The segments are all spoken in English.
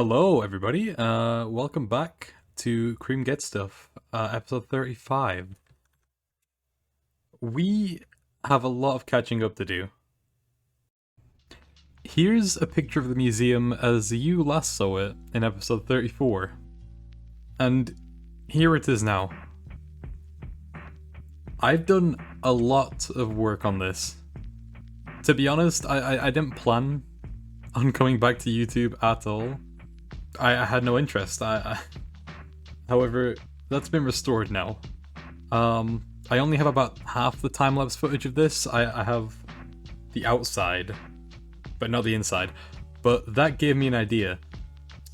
Hello, everybody. Welcome back to KreamGetsStuff, episode 35. We have a lot of catching up to do. Here's a picture of the museum as you last saw it in episode 34. And here it is now. I've done a lot of work on this. To be honest, I didn't plan on coming back to YouTube at all. I had no interest. However, that's been restored now. I only have about half the time-lapse footage of this. I have the outside, but not the inside. But that gave me an idea.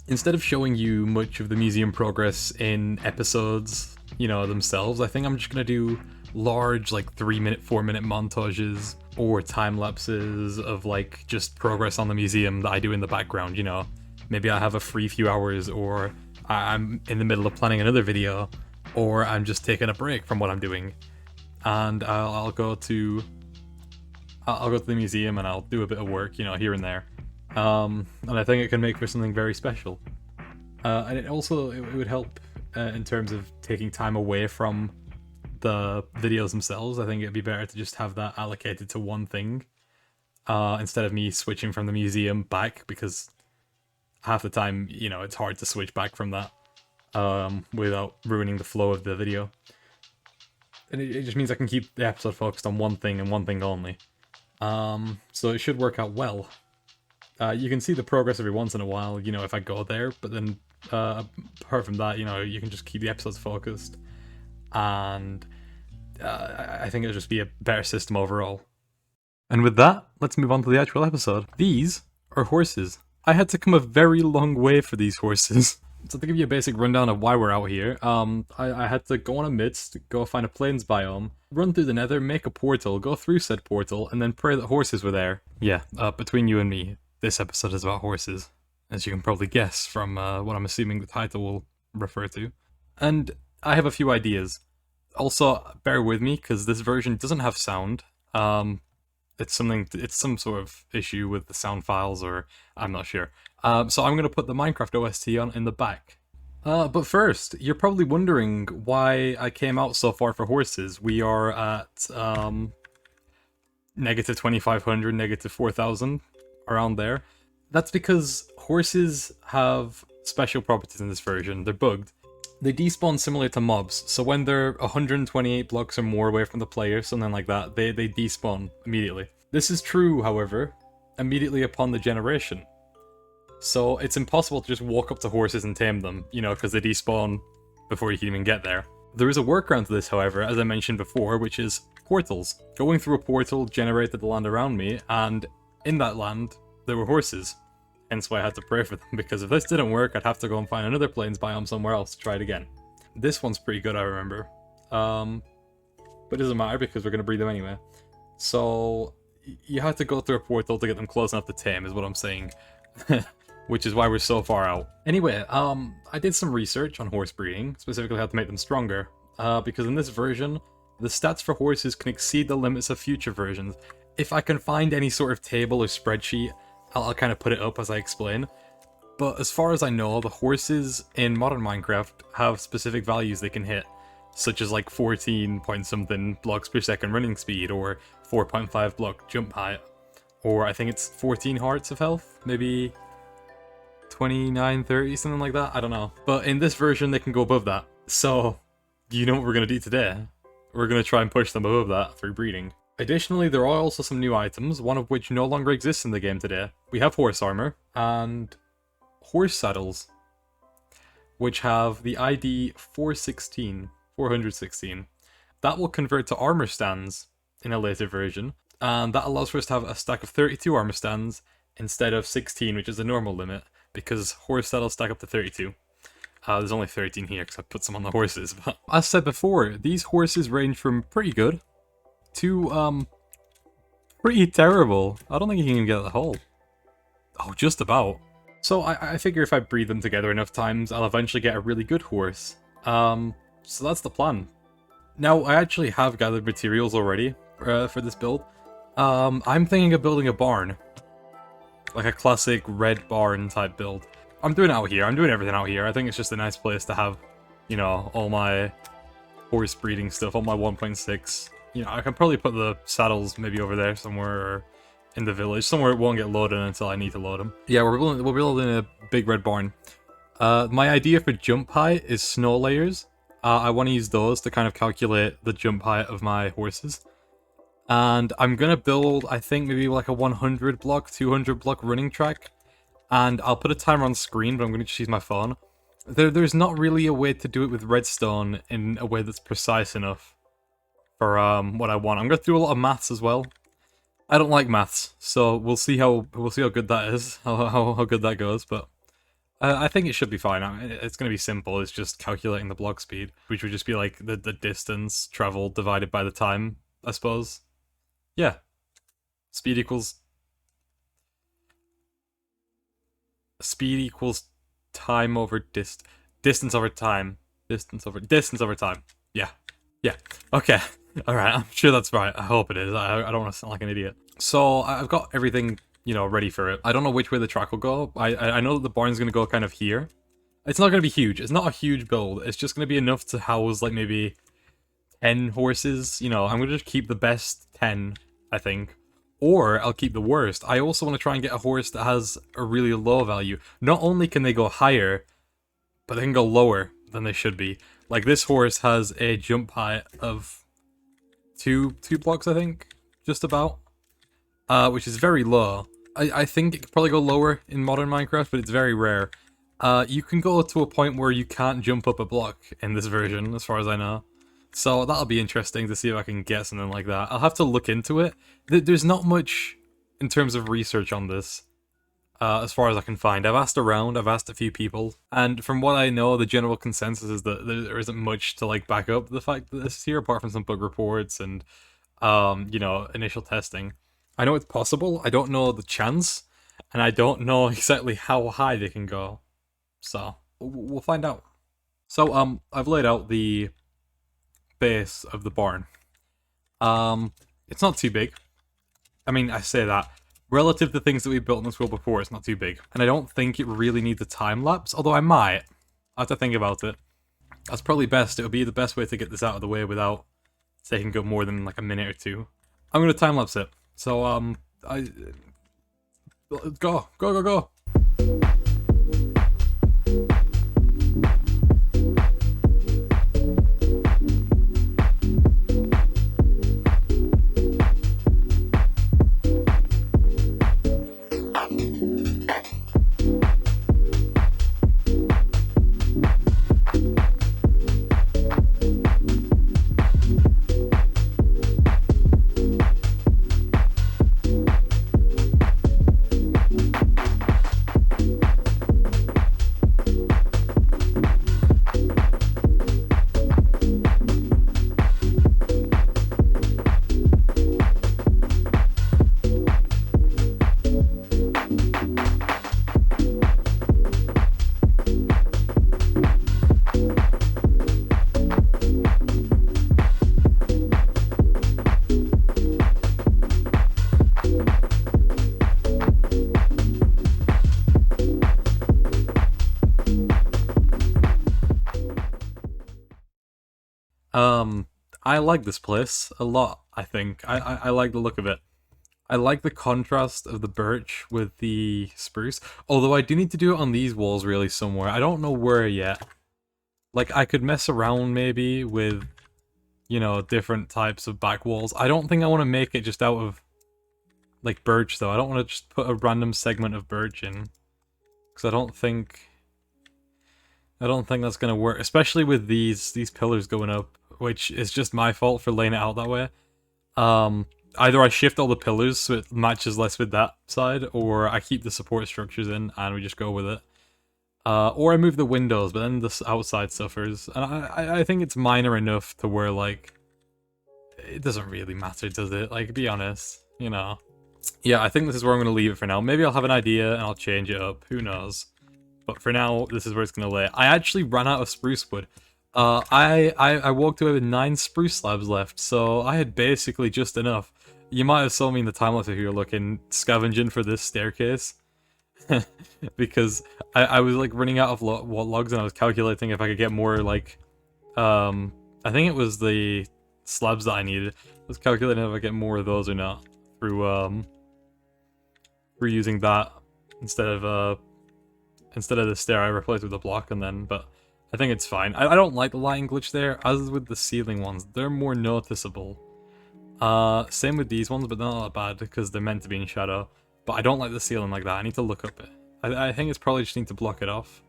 Instead of showing you much of the museum progress in episodes, themselves, I think I'm just gonna do large, 3-minute, 4-minute montages or time-lapses of, just progress on the museum that I do in the background, Maybe I have a free few hours, or I'm in the middle of planning another video, or I'm just taking a break from what I'm doing, and I'll go to the museum and I'll do a bit of work, here and there, and I think it can make for something very special. And it would help in terms of taking time away from the videos themselves. I think it'd be better to just have that allocated to one thing, instead of me switching from the museum back, because half the time, it's hard to switch back from that without ruining the flow of the video. And it just means I can keep the episode focused on one thing and one thing only. So it should work out well. You can see the progress every once in a while, if I go there, but then apart from that, you can just keep the episodes focused. And I think it'll just be a better system overall. And with that, let's move on to the actual episode. These are horses. I had to come a very long way for these horses. So to give you a basic rundown of why we're out here, I had to go on a mist, go find a plains biome, run through the nether, make a portal, go through said portal, and then pray that horses were there. Yeah, between you and me, this episode is about horses, as you can probably guess from what I'm assuming the title will refer to. And I have a few ideas. Also, bear with me, because this version doesn't have sound. It's some sort of issue with the sound files, or I'm not sure. So I'm going to put the Minecraft OST on in the back. But first, you're probably wondering why I came out so far for horses. We are at negative 2500, negative 4000, around there. That's because horses have special properties in this version. They're bugged. They despawn similar to mobs, so when they're 128 blocks or more away from the player, something like that, they despawn immediately. This is true, however, immediately upon the generation. So it's impossible to just walk up to horses and tame them, because they despawn before you can even get there. There is a workaround to this, however, as I mentioned before, which is portals. Going through a portal generated the land around me, and in that land, there were horses. Hence why I had to pray for them, because if this didn't work, I'd have to go and find another plains biome somewhere else to try it again. This one's pretty good, I remember. But it doesn't matter, because we're going to breed them anyway. So, you have to go through a portal to get them close enough to tame, is what I'm saying. Which is why we're so far out. Anyway, I did some research on horse breeding, specifically how to make them stronger. Because in this version, the stats for horses can exceed the limits of future versions. If I can find any sort of table or spreadsheet, I'll kind of put it up as I explain. But as far as I know, the horses in modern Minecraft have specific values they can hit, such as 14 point something blocks per second running speed, or 4.5 block jump height, or I think it's 14 hearts of health, maybe 29, 30, something like that, I don't know. But in this version, they can go above that. So, you know what we're going to do today? We're going to try and push them above that through breeding. Additionally, there are also some new items, one of which no longer exists in the game today. We have horse armor and horse saddles, which have the ID 416. That will convert to armor stands in a later version, and that allows for us to have a stack of 32 armor stands instead of 16, which is the normal limit, because horse saddles stack up to 32. There's only 13 here because I put some on the horses, but as said before, these horses range from pretty good to, pretty terrible. I don't think you can even get the whole. Oh, just about. So I figure if I breed them together enough times, I'll eventually get a really good horse. So that's the plan. Now, I actually have gathered materials already for this build. I'm thinking of building a barn. Like a classic red barn type build. I'm doing it out here. I'm doing everything out here. I think it's just a nice place to have, you know, all my horse breeding stuff, all my 1.6. You know, I can probably put the saddles maybe over there somewhere, or in the village, somewhere it won't get loaded until I need to load them. Yeah, we're building a big red barn. My idea for jump height is snow layers. I want to use those to kind of calculate the jump height of my horses. And I'm going to build, I think, maybe like a 100 block, 200 block running track. And I'll put a timer on screen, but I'm going to just use my phone. There's not really a way to do it with redstone in a way that's precise enough for what I want. I'm going to do a lot of maths as well. I don't like maths, so we'll see how good that is, how good that goes, but I think it should be fine. I mean, it's going to be simple. It's just calculating the block speed, which would just be like the distance traveled divided by the time, I suppose. Yeah. Speed equals time over distance over time. Distance over time. Yeah. Yeah. Okay. Alright, I'm sure that's right. I hope it is. I don't want to sound like an idiot. So, I've got everything, you know, ready for it. I don't know which way the track will go. I know that the barn's going to go kind of here. It's not going to be huge. It's not a huge build. It's just going to be enough to house, like, maybe 10 horses. You know, I'm going to just keep the best 10, I think. Or I'll keep the worst. I also want to try and get a horse that has a really low value. Not only can they go higher, but they can go lower than they should be. Like, this horse has a jump height of two blocks, I think, just about, which is very low. I think it could probably go lower in modern Minecraft, but it's very rare. You can go to a point where you can't jump up a block in this version, as far as I know. So that'll be interesting to see if I can get something like that. I'll have to look into it. There's not much in terms of research on this, as far as I can find. I've asked around, I've asked a few people, and from what I know, the general consensus is that there isn't much to like back up the fact that this is here, apart from some bug reports and, you know, initial testing. I know it's possible, I don't know the chance, and I don't know exactly how high they can go. So, we'll find out. So, I've laid out the base of the barn. It's not too big. I mean, I say that. Relative to things that we've built in this world before, it's not too big. And I don't think it really needs a time lapse, although I might. I have to think about it. That's probably best. It would be the best way to get this out of the way without taking up more than like a minute or two. I'm going to time lapse it. So, go. I like this place a lot, I think. I like the look of it. I like the contrast of the birch with the spruce. Although I do need to do it on these walls really somewhere. I don't know where yet. Like, I could mess around maybe with, you know, different types of back walls. I don't think I want to make it just out of, like, birch, though. I don't want to just put a random segment of birch in. Because I don't think that's going to work. Especially with these pillars going up, which is just my fault for laying it out that way. Either I shift all the pillars so it matches less with that side, or I keep the support structures in and we just go with it. Or I move the windows, but then the outside suffers. And I think it's minor enough to where, like, it doesn't really matter, does it? Like, be honest, you know. Yeah, I think this is where I'm going to leave it for now. Maybe I'll have an idea and I'll change it up. Who knows? But for now, this is where it's going to lay. I actually ran out of spruce wood. I walked away with 9 spruce slabs left, so I had basically just enough. You might have saw me in the time lapse if you were looking, scavenging for this staircase. Because I was like running out of logs, and I was calculating if I could get more like, I think it was the slabs that I needed. I was calculating if I get more of those or not through using that instead of the stair I replaced with the block, and then, but I think it's fine. I don't like the lighting glitch there, as with the ceiling ones. They're more noticeable. Same with these ones, but they're not that bad because they're meant to be in shadow. But I don't like the ceiling like that. I need to look up it. I think it's probably just need to block it off.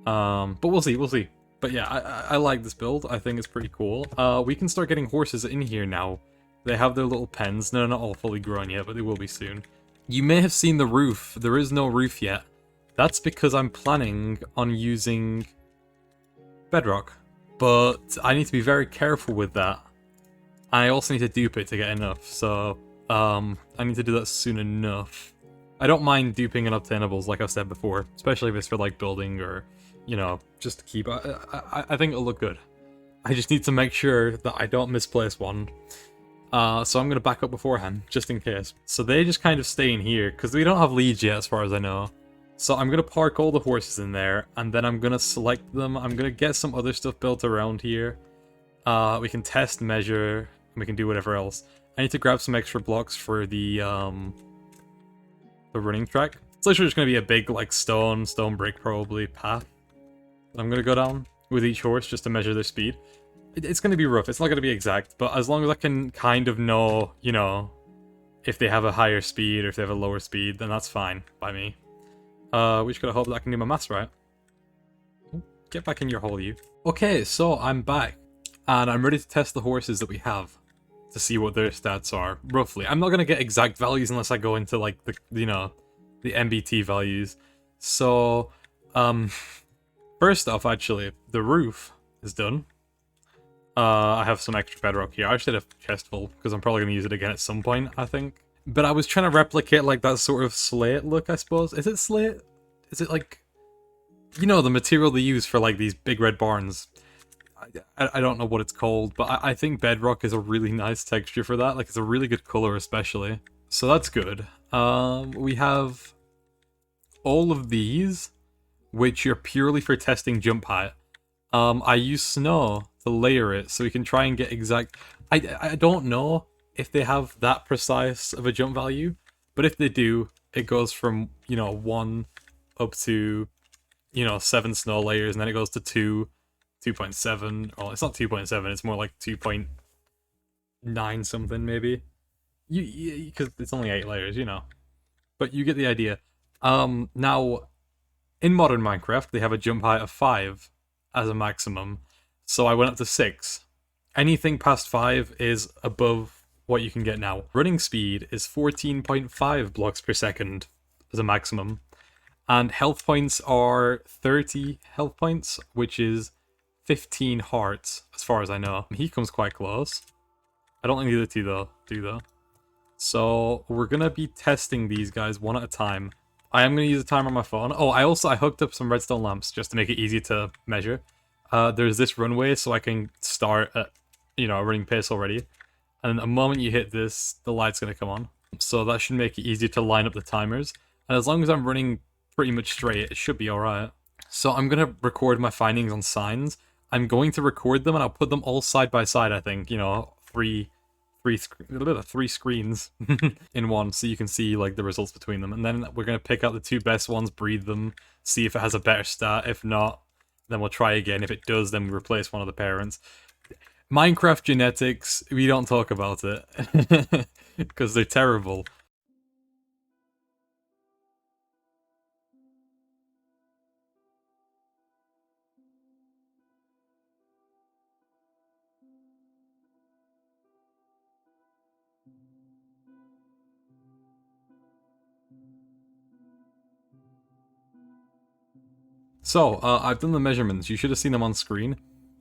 But we'll see. But yeah, I like this build. I think it's pretty cool. We can start getting horses in here now. They have their little pens. They're not all fully grown yet, but they will be soon. You may have seen the roof. There is no roof yet. That's because I'm planning on using bedrock. But I need to be very careful with that. I also need to dupe it to get enough, so I need to do that soon enough. I don't mind duping unobtainables, like I've said before, especially if it's for like building or, you know, just to keep. I think it'll look good. I just need to make sure that I don't misplace one. So I'm going to back up beforehand, just in case. So they just kind of stay in here, because we don't have leads yet, as far as I know. So I'm going to park all the horses in there, and then I'm going to select them. I'm going to get some other stuff built around here. We can test, measure, and we can do whatever else. I need to grab some extra blocks for the running track. It's literally just going to be a big, like, stone brick, probably, path. I'm going to go down with each horse just to measure their speed. It's going to be rough. It's not going to be exact, but as long as I can kind of know, you know, if they have a higher speed or if they have a lower speed, then that's fine by me. We just gotta hope that I can do my maths right. Get back in your hole, you. Okay, so I'm back, and I'm ready to test the horses that we have to see what their stats are, roughly. I'm not gonna get exact values unless I go into, like, the, you know, the MBT values. So, first off, actually, the roof is done. I have some extra bedrock here. I should have a chest full, because I'm probably going to use it again at some point, I think. But I was trying to replicate, like, that sort of slate look, I suppose. Is it slate? Is it, like... You know, the material they use for, like, these big red barns. I don't know what it's called, but I think bedrock is a really nice texture for that. Like, it's a really good color, especially. So that's good. We have all of these, which are purely for testing jump height. I use snow to layer it, so we can try and get exact... I don't know if they have that precise of a jump value, but if they do, it goes from, you know, 1 up to, you know, 7 snow layers, and then it goes to 2, 2.7. Oh, it's not 2.7, it's more like 2.9 something, maybe. Because it's only 8 layers, you know. But you get the idea. Now, in modern Minecraft, they have a jump height of 5 as a maximum, so I went up to 6. Anything past 5 is above what you can get now. Running speed is 14.5 blocks per second as a maximum, and health points are 30 health points, which is 15 hearts, as far as I know. He comes quite close. I don't think the other two, though, do, though. So, we're gonna be testing these guys one at a time. I am going to use a timer on my phone. Oh, I hooked up some redstone lamps just to make it easy to measure. There's this runway, so I can start at, you know, a running pace already. And the moment you hit this, the light's going to come on. So that should make it easier to line up the timers. And as long as I'm running pretty much straight, it should be alright. So I'm going to record my findings on signs. I'm going to record them, and I'll put them all side by side, I think. You know, three screens in one, so you can see, like, the results between them. And then we're going to pick out the 2 best ones, breed them, see if it has a better stat. If not, then we'll try again. If it does, then we replace one of the parents. Minecraft genetics, we don't talk about it. Because they're terrible. So, I've done the measurements. You should have seen them on screen.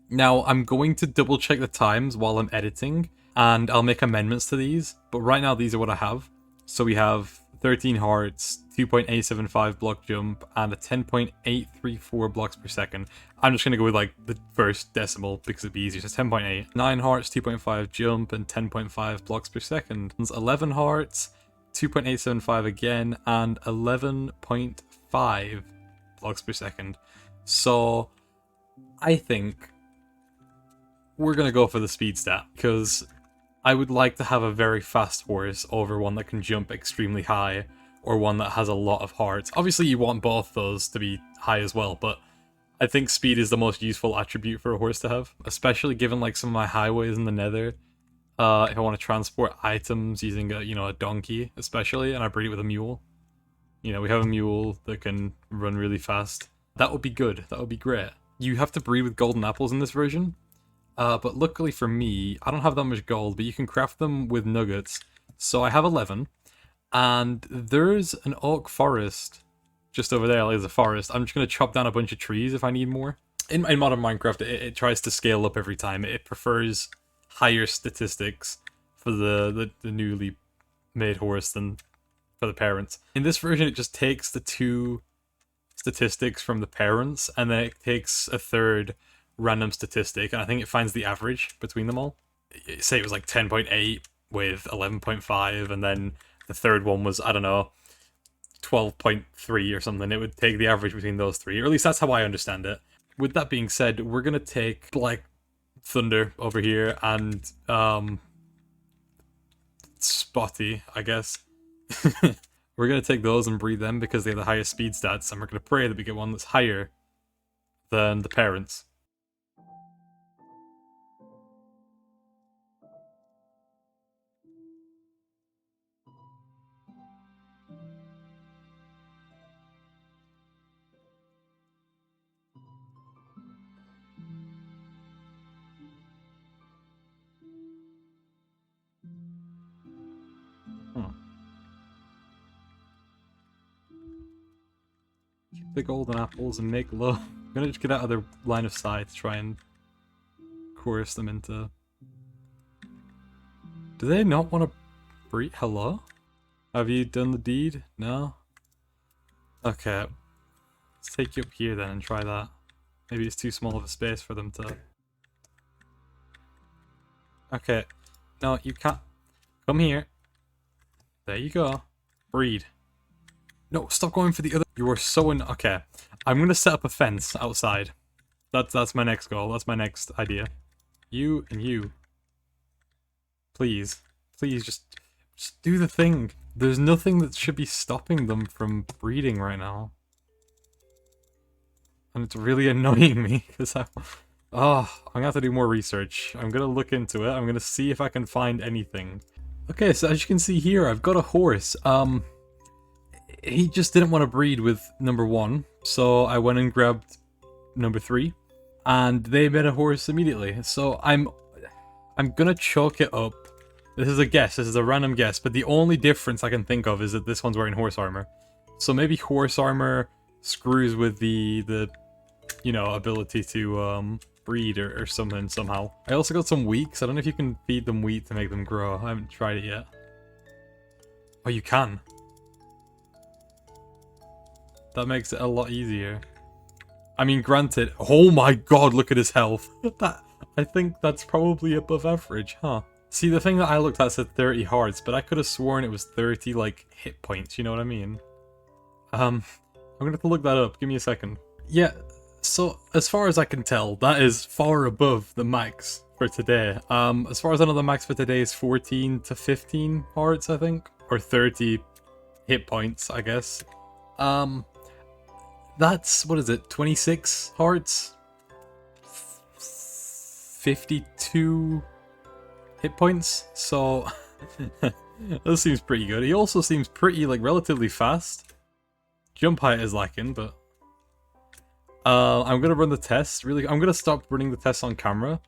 Now, I'm going to double check the times while I'm editing, and I'll make amendments to these, but right now these are what I have. So we have 13 hearts, 2.875 block jump, and a 10.834 blocks per second. I'm just going to go with, like, the first decimal because it'd be easier. So 10.8. 9 hearts, 2.5 jump, and 10.5 blocks per second. 11 hearts, 2.875 again, and 11.5 blocks per second. So I think we're going to go for the speed stat, because I would like to have a very fast horse over one that can jump extremely high, or one that has a lot of hearts. Obviously you want both those to be high as well, but I think speed is the most useful attribute for a horse to have, especially given like some of my highways in the nether. If I want to transport items using a donkey, especially, and I breed it with a mule. We have a mule that can run really fast. That would be good. That would be great. You have to breed with golden apples in this version. But luckily for me, I don't have that much gold, but you can craft them with nuggets. So I have 11. And there's an oak forest just over there. There's a forest. I'm just going to chop down a bunch of trees if I need more. In modern Minecraft, it tries to scale up every time. It prefers higher statistics for the newly made horse than for the parents. In this version, it just takes the 2 statistics from the parents, and then it takes a third random statistic, and I think it finds the average between them all. Say it was like 10.8 with 11.5, and then the third one was, I don't know, 12.3 or something. It would take the average between those 3, or at least that's how I understand it. With that being said, we're gonna take Black Thunder over here and Spotty, I guess. We're gonna take those and breed them because they have the highest speed stats, and we're gonna pray that we get one that's higher than the parents. Keep the golden apples and make low. I'm gonna just get out of their line of sight to try and coerce them into... Do they not want to breed? Hello? Have you done the deed? No? Okay. Let's take you up here then and try that. Maybe it's too small of a space for them to... Okay. No, you can't. Come here. There you go. Breed. No, stop going for the other... You are so okay. I'm gonna set up a fence outside. That's my next goal. That's my next idea. You and you. Please. Please, just do the thing. There's nothing that should be stopping them from breeding right now. And it's really annoying me, because I'm gonna have to do more research. I'm gonna look into it. I'm gonna see if I can find anything. Okay, so as you can see here, I've got a horse. He just didn't want to breed with number 1, so I went and grabbed number 3, and they made a horse immediately. So I'm gonna chalk it up. This is a guess. This is a random guess, but the only difference I can think of is that this one's wearing horse armor. So maybe horse armor screws with the ability to breed or something somehow. I also got some wheat, so I don't know if you can feed them wheat to make them grow. I haven't tried it yet. Oh, you can. That makes it a lot easier. I mean, granted, oh my god, look at his health. I think that's probably above average, huh? See, the thing that I looked at said 30 hearts, but I could have sworn it was 30, like, hit points, you know what I mean? I'm gonna have to look that up. Give me a second. Yeah, so as far as I can tell, that is far above the max for today. As far as I know, the max for today is 14 to 15 hearts, I think. Or 30 hit points, I guess. That's, what is it, 26 hearts? 52 hit points? So, that seems pretty good. He also seems pretty, like, relatively fast. Jump height is lacking, but... I'm gonna run the tests, really. I'm gonna stop running the tests on camera.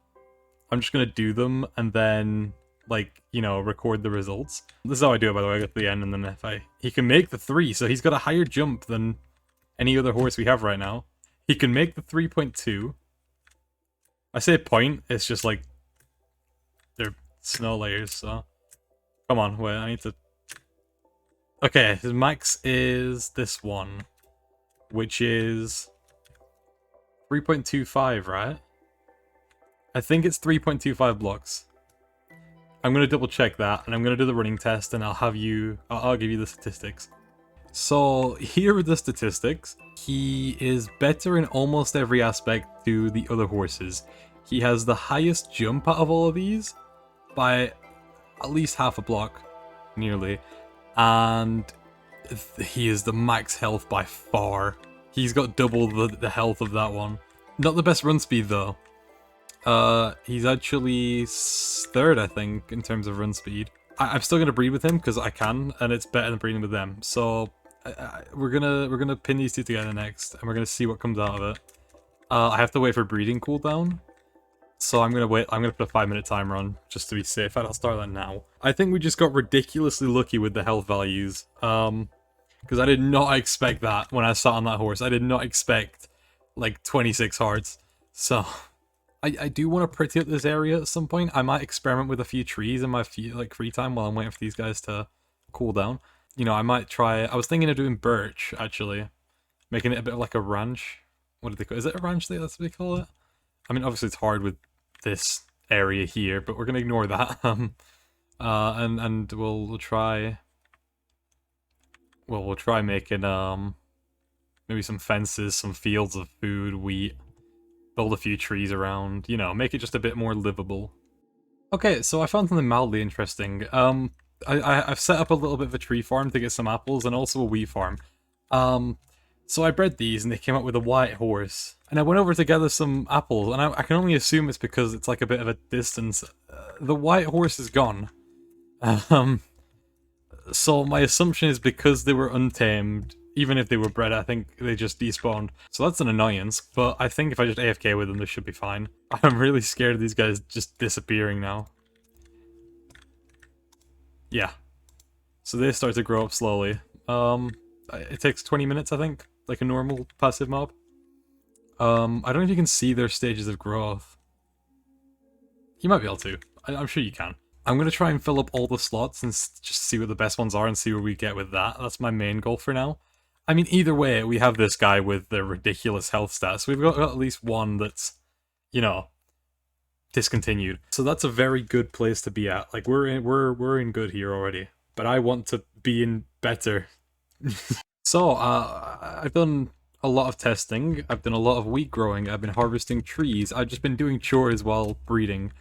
I'm just gonna do them, and then, like, record the results. This is how I do it, by the way. I get to the end, and then he can make the 3, so he's got a higher jump than any other horse we have right now. He can make the 3.2. I say point, it's just like they're snow layers, so come on, wait, I need to... Okay, his max is this one, which is 3.25, right? I think it's 3.25 blocks. I'm gonna double check that, and I'm gonna do the running test, and I'll give you the statistics. So here are the statistics. He is better in almost every aspect to the other horses. He has the highest jump out of all of these by at least half a block, nearly. And he is the max health by far. He's got double the health of that one. Not the best run speed though. He's actually third, I think, in terms of run speed. I'm still gonna breed with him because I can, and it's better than breeding with them. So we're gonna pin these two together next, and we're gonna see what comes out of it. I have to wait for breeding cooldown, so I'm gonna wait. I'm gonna put a 5-minute timer on just to be safe. I'll start that now. I think we just got ridiculously lucky with the health values. Because I did not expect that when I sat on that horse. I did not expect like 26 hearts. So I do want to pretty up this area at some point. I might experiment with a few trees in my free time while I'm waiting for these guys to cool down. You know, I might try. I was thinking of doing birch actually, making it a bit of like a ranch. What do they call it? Is it a ranch? That's what they call it. I mean, obviously it's hard with this area here, but we're gonna ignore that. And we'll try. Well, we'll try making maybe some fences, some fields of food, wheat. Build a few trees around, you know, make it just a bit more livable. Okay, so I found something mildly interesting. I've set up a little bit of a tree farm to get some apples and also a wheat farm. So I bred these and they came up with a white horse. And I went over to gather some apples, and I can only assume it's because it's like a bit of a distance. The white horse is gone. So my assumption is because they were untamed, even if they were bred, I think they just despawned. So that's an annoyance, but I think if I just AFK with them, this should be fine. I'm really scared of these guys just disappearing now. Yeah. So they start to grow up slowly. It takes 20 minutes, I think, like a normal passive mob. I don't know if you can see their stages of growth. You might be able to. I'm sure you can. I'm going to try and fill up all the slots and just see what the best ones are and see where we get with that. That's my main goal for now. I mean, either way, we have this guy with the ridiculous health stats. We've got at least one that's, you know, discontinued. So that's a very good place to be at. Like, we're in good here already. But I want to be in better. So, I've done a lot of testing. I've done a lot of wheat growing. I've been harvesting trees. I've just been doing chores while breeding.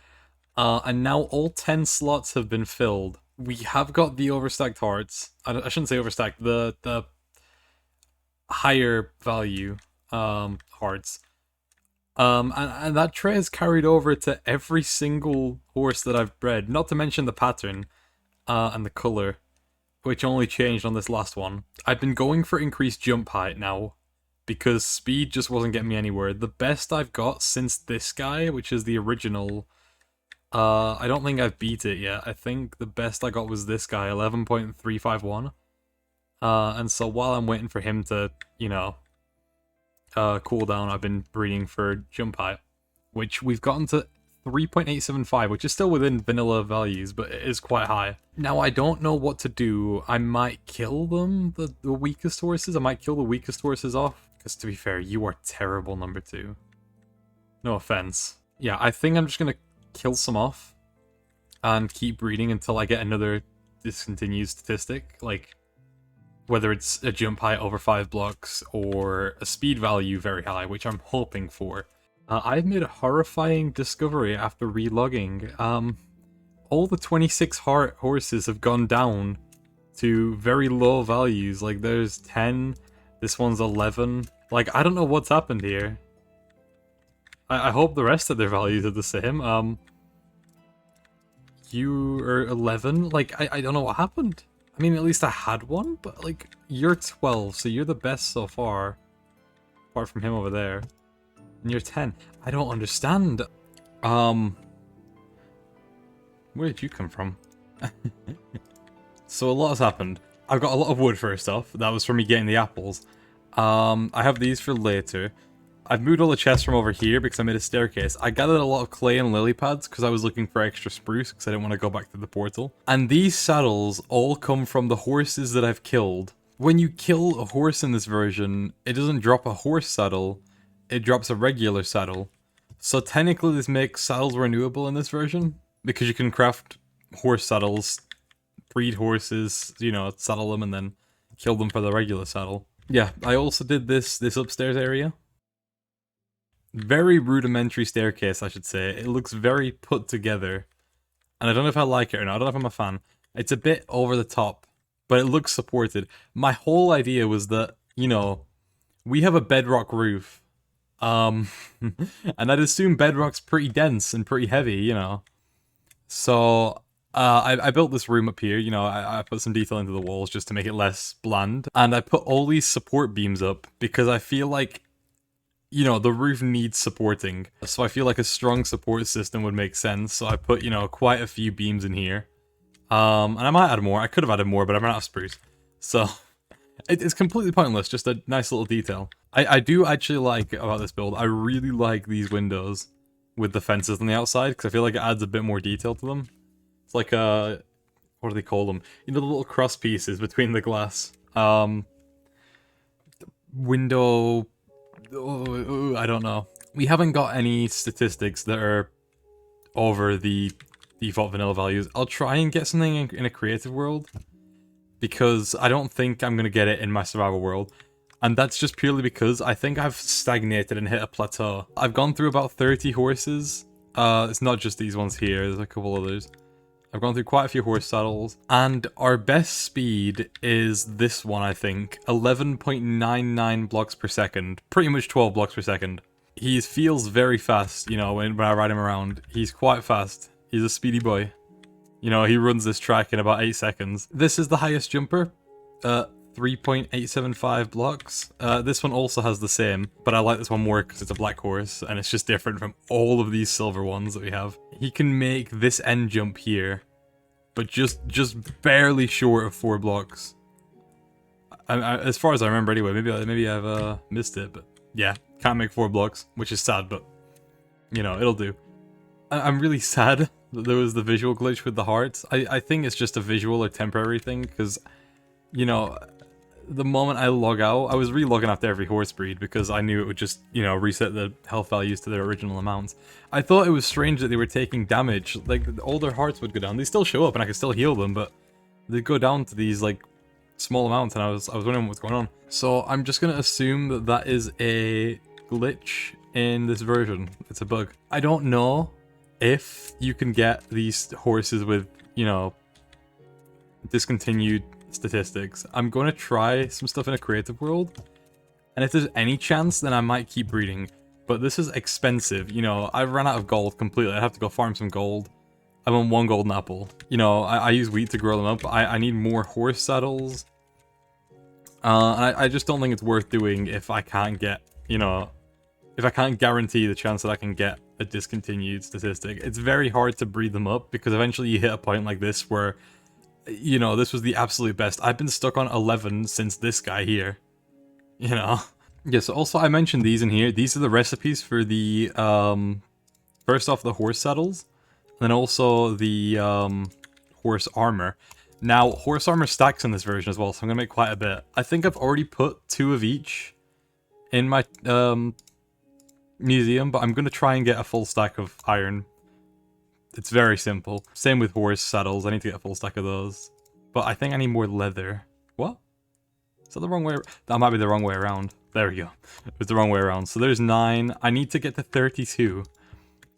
And now all 10 slots have been filled. We have got the overstacked hearts. I shouldn't say overstacked. The higher value hearts. And that trait is carried over to every single horse that I've bred. Not to mention the pattern and the color, which only changed on this last one. I've been going for increased jump height now, because speed just wasn't getting me anywhere. The best I've got since this guy, which is the original, I don't think I've beat it yet. I think the best I got was this guy, 11.351. And so while I'm waiting for him to, you know, cool down, I've been breeding for jump height, which we've gotten to 3.875, which is still within vanilla values, but it is quite high. Now, I don't know what to do. I might kill them, the weakest horses. I might kill the weakest horses off, because to be fair, you are terrible, number 2. No offense. Yeah, I think I'm just gonna kill some off and keep breeding until I get another discontinued statistic, like whether it's a jump height over 5 blocks or a speed value very high, which I'm hoping for. I've made a horrifying discovery after relogging. All the 26 heart horses have gone down to very low values. Like, there's 10, this one's 11. Like, I don't know what's happened here. I hope the rest of their values are the same. You are 11? Like, I don't know what happened. I mean, at least I had one, but, like, you're 12, so you're the best so far. Apart from him over there. And you're 10. I don't understand. Where did you come from? So a lot has happened. I've got a lot of wood first off. That was for me getting the apples. I have these for later. I've moved all the chests from over here because I made a staircase. I gathered a lot of clay and lily pads because I was looking for extra spruce because I didn't want to go back to the portal. And these saddles all come from the horses that I've killed. When you kill a horse in this version, it doesn't drop a horse saddle, it drops a regular saddle. So technically this makes saddles renewable in this version, because you can craft horse saddles, breed horses, you know, saddle them and then kill them for the regular saddle. Yeah, I also did this upstairs area. Very rudimentary staircase, I should say. It looks very put together. And I don't know if I like it or not. I don't know if I'm a fan. It's a bit over the top, but it looks supported. My whole idea was that, you know, we have a bedrock roof. And I'd assume bedrock's pretty dense and pretty heavy, you know. So, I built this room up here, you know, I put some detail into the walls just to make it less bland. And I put all these support beams up because I feel like, you know, the roof needs supporting. So I feel like a strong support system would make sense. So I put, you know, quite a few beams in here. And I might add more. I could have added more, but I ran out of spruce. So it's completely pointless, just a nice little detail. I do actually like about this build, I really like these windows with the fences on the outside, because I feel like it adds a bit more detail to them. It's like what do they call them? You know, the little cross pieces between the glass. Window... Oh, I don't know. We haven't got any statistics that are over the default vanilla values. I'll try and get something in a creative world, because I don't think I'm going to get it in my survival world. And that's just purely because I think I've stagnated and hit a plateau. I've gone through about 30 horses. It's not just these ones here, there's a couple others. I've gone through quite a few horse saddles, and our best speed is this one, I think. 11.99 blocks per second. Pretty much 12 blocks per second. He feels very fast, you know, when I ride him around. He's quite fast. He's a speedy boy. You know, he runs this track in about 8 seconds. This is the highest jumper. 3.875 blocks. This one also has the same, but I like this one more because it's a black horse, and it's just different from all of these silver ones that we have. He can make this end jump here, but just barely short of 4 blocks. As far as I remember anyway, maybe I've missed it, but yeah, can't make 4 blocks, which is sad, but you know, it'll do. I'm really sad that there was the visual glitch with the hearts. I think it's just a visual or temporary thing, because, you know, the moment I log out, I was re-logging after every horse breed because I knew it would just, you know, reset the health values to their original amounts. I thought it was strange that they were taking damage, like, all their hearts would go down. They still show up and I could still heal them, but they'd go down to these, like, small amounts, and I was wondering what's going on. So I'm just gonna assume that that is a glitch in this version. It's a bug. I don't know if you can get these horses with, you know, discontinued statistics. I'm going to try some stuff in a creative world, and if there's any chance, then I might keep breeding. But this is expensive, you know. I've run out of gold completely. I have to go farm some gold. I'm on 1 golden apple. You know, I use wheat to grow them up. I need more horse saddles. And I just don't think it's worth doing if I can't get, you know, if I can't guarantee the chance that I can get a discontinued statistic. It's very hard to breed them up, because eventually you hit a point like this where, you know, this was the absolute best. I've been stuck on 11 since this guy here, you know. Yes, also I mentioned these in here. These are the recipes for the, first off, the horse saddles, and then also the horse armor. Now, horse armor stacks in this version as well, so I'm going to make quite a bit. I think I've already put 2 of each in my museum, but I'm going to try and get a full stack of iron. It's very simple. Same with horse saddles. I need to get a full stack of those. But I think I need more leather. What? Is that the wrong way? That might be the wrong way around. There we go. It was the wrong way around. So there's 9. I need to get to 32.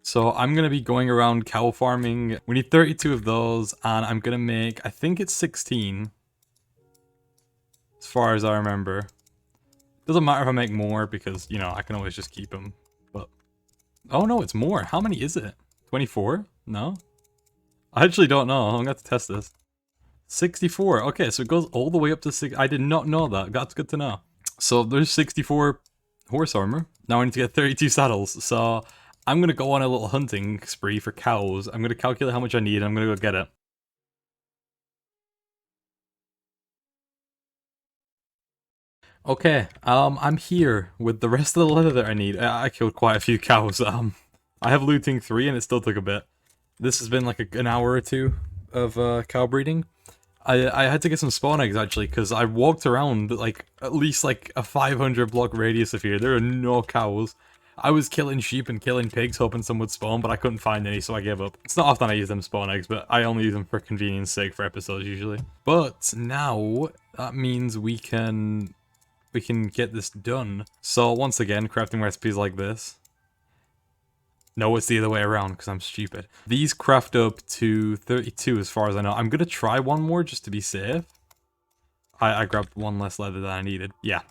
So I'm going to be going around cow farming. We need 32 of those, and I'm going to make, I think it's 16. As far as I remember. Doesn't matter if I make more, because, you know, I can always just keep them. But, oh no, it's more. How many is it? 24? No? I actually don't know. I'm going to have to test this. 64. Okay, so it goes all the way up to 6. I did not know that. That's good to know. So there's 64 horse armor. Now I need to get 32 saddles. So I'm going to go on a little hunting spree for cows. I'm going to calculate how much I need, and I'm going to go get it. Okay, I'm here with the rest of the leather that I need. I killed quite a few cows. I have looting 3, and it still took a bit. This has been like an hour or 2 of cow breeding. I had to get some spawn eggs, actually, because I walked around like at least like a 500 block radius of here. There are no cows. I was killing sheep and killing pigs, hoping some would spawn, but I couldn't find any, so I gave up. It's not often I use them spawn eggs, but I only use them for convenience sake for episodes usually. But now, that means we can get this done. So once again, crafting recipes like this. No, it's the other way around because I'm stupid. These craft up to 32 as far as I know. I'm gonna try one more just to be safe. I grabbed one less leather than I needed. Yeah.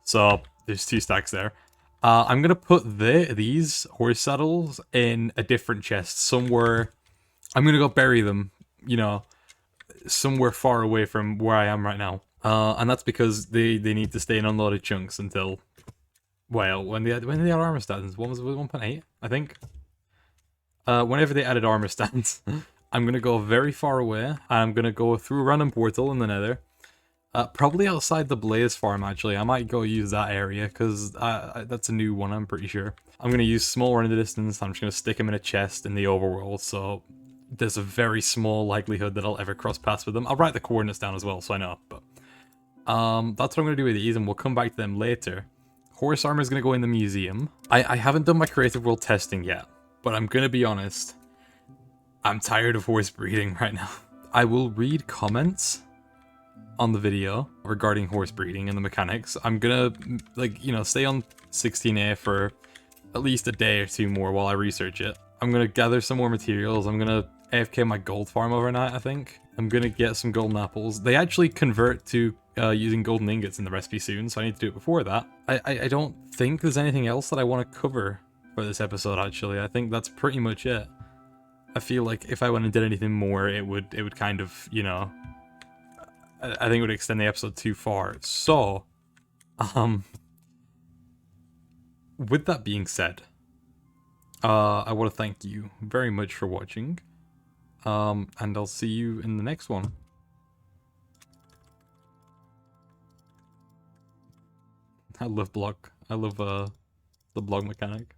So there's 2 stacks there. I'm gonna put these horse saddles in a different chest somewhere. I'm gonna go bury them, you know, somewhere far away from where I am right now. And that's because they need to stay in unloaded chunks until, well, when they had armor stands. What was it, 1.8? I think. Whenever they added armor stands, I'm gonna go very far away. I'm gonna go through a random portal in the Nether. Probably outside the Blaze farm, actually. I might go use that area, because that's a new one, I'm pretty sure. I'm going to use smaller in the distance. I'm just going to stick them in a chest in the overworld, so there's a very small likelihood that I'll ever cross paths with them. I'll write the coordinates down as well, so I know, but... that's what I'm going to do with these, and we'll come back to them later. Horse armor is going to go in the museum. I haven't done my creative world testing yet, but I'm going to be honest. I'm tired of horse breeding right now. I will read comments on the video regarding horse breeding and the mechanics. I'm gonna, like, you know, stay on 16A for at least a day or 2 more while I research it. I'm gonna gather some more materials. I'm gonna AFK my gold farm overnight, I think. I'm gonna get some golden apples. They actually convert to using golden ingots in the recipe soon, so I need to do it before that. I don't think there's anything else that I want to cover for this episode, actually. I think that's pretty much it. I feel like if I went and did anything more, it would kind of, you know, I think it would extend the episode too far. So, with that being said, I want to thank you very much for watching. And I'll see you in the next one. I love the blog mechanic.